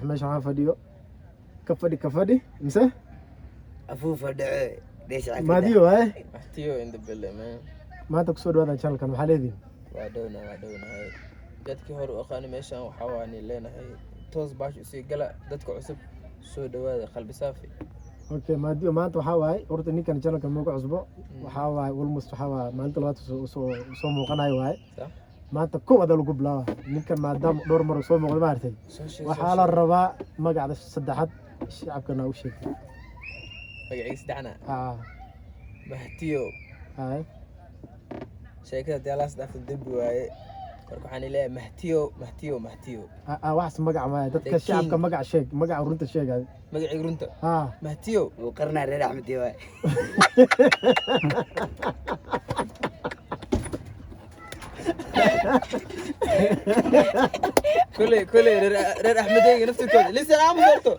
ماشي معاه فيديو كفدي مسه أفوفا دعاء ليش ما ديو هاي أحتيو عند بالله ما تقصد هذا channel كان محليين وعدونا هاي dadkii hore u aqaani meeshan waxa waan leenahay toos baash u sii gala dadka cusub soo dhawaada qalbi saafi اوكي ما ديو ما انت waxa waay horta ninkan channel kan mooga cusbo waxa waay almost waxa waay maalinta labaad soo muuqanayo waay maanta koowaad lagu bilaabo ninkan maadaama dhowr mar soo muuqdo ma artay waxa la rabaa magacda saddexaad shacabkana u sheeg magaciisa saddexna mahtiyo hay sheekada dialaas dhaafta dambi waaye marka waxaan leeyahay mahtiyo wax magac ma dadka shacabka magac sheeg magac runta sheegay magaciisa runta mahtiyo uu qarnaa reer Axmed waay كل reer Axmedeyga naftirkooda lisa aan barto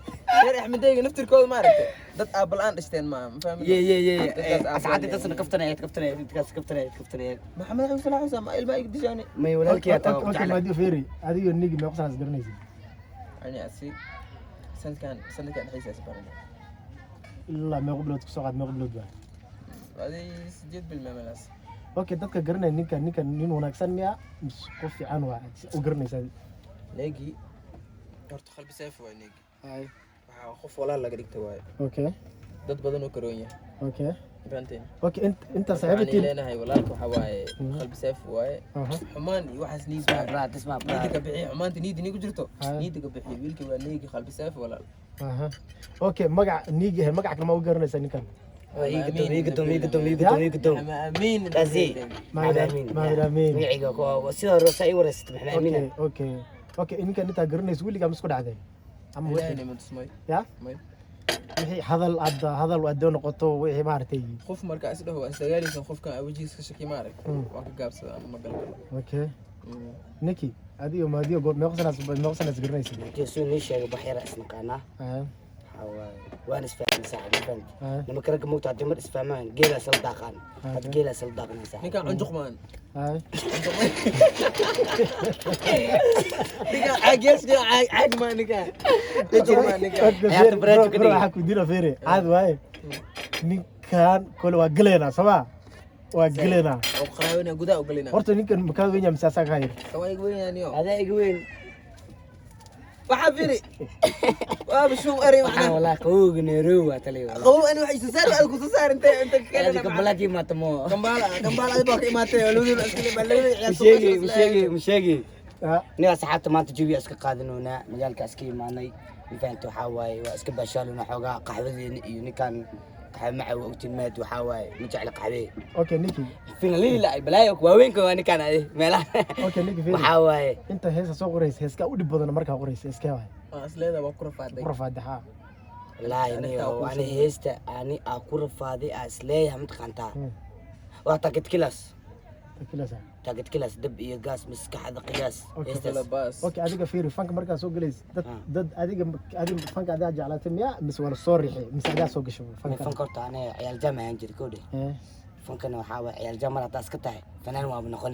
reer Axmedeyga naftirkooda ma aragtay dad aabalaan dhashteen ma fahmin asxaabta dadna kaftanay maxamed xuseen xuseen ma ilma igdishaani may walaalkii taa okay ma diyo feeri adiga nigi ma qosanaas garanaysid ani asi sanadkan xiisaas barana illa ma qoblood ku soo qaad ma qoblood ba adi 8 bil meelaas اوكي dadka garanay ninkan nin wanaagsan miya qof fiican waa u garanaysaa neegi horta qalbi saaf waa neegi hay waxa qof walaal laga dhigtay waay okay dad badan oo karoon yahay okay fahanteen okay inta saaxiibtiin leenahay walaalka waxa waaye qalbi saaf waaye xumaan iyo waxaas niisba isma niidiga bixi xumaanta niidi nigu jirto niidiga bixi wiilkii waa neegi qalbi saaf walaal okay magac neegi magac kale ma u garanaysaa ninkan يقدم امين تازي ما امين ميعيغا كو سيده روساي ورست محنا امين اوكي انك انت قرنيس وليغا مسكو دحدين اما وحي ما تسمي يا wixii hadal wado noqoto wixii maartay qof marka is dhaho asagaalisa qofkan wajigiisa ka shaki maarag waa ka gaabsada ama magal okay niki adiyo maadiyo goor meeqsanaas garanaysid jeesu ni sheego baxyara isnaqaana وانا اسفهم ساعه فهمت لما كرك موت عاد ما اسفهمان جيلا سلداقان هاد جيلا سلداقنا ساعه نيكا عنجقمان هاي نيكا عاجس عاج ما نيكا ما نيكا يا براتك دي راح كدينا فيري عاد واي نيكان كل واغلينا سما واغلينا او قراوينا غدا وغلينا horta ninkan maka weyn misaasa ka hayr way weyn yani هذا يقوين وحافري وابشو اري معنا والله قوق نيرو تلي قوق انا وحي سسار ادكو سسار انت كده كبلاكي ما تمو كمبالا باقي ما تي لودو اسكلي بلغي مشيغي ني اصحابته ما تجيبي اسك قادنونا مجالك اسكي ماني فانت waxa way waa iska baashaaluna xogaa qaxwadeen iyo ninkan qaxay maca waqtimaad waxa way ma jecel qaxwee okay niki finally la balaayo waaweynka waa ninkan ay meelaha okay niki fiiri waxa way inta heesa soo qoraysa heeska u dhib badan marka qoraysa iska waay asleeda waa ku rafaaday لا يعني أنا هيستا أنا أكون فاضي أسليه هم تقنتا وأعتقد تاقد كلاس دب إيه قاس مسكح هذا قياس أوكي أديك فيري فانك مركز سوق ليس دد أديك فانك أديك على تمية مس ولا صوري مس أديك سوق شو فانك قلت أنا عيال جامعة عندي كودي فانك أنا وحاول عيال جامعة تاسكتها فنان ما بنخوني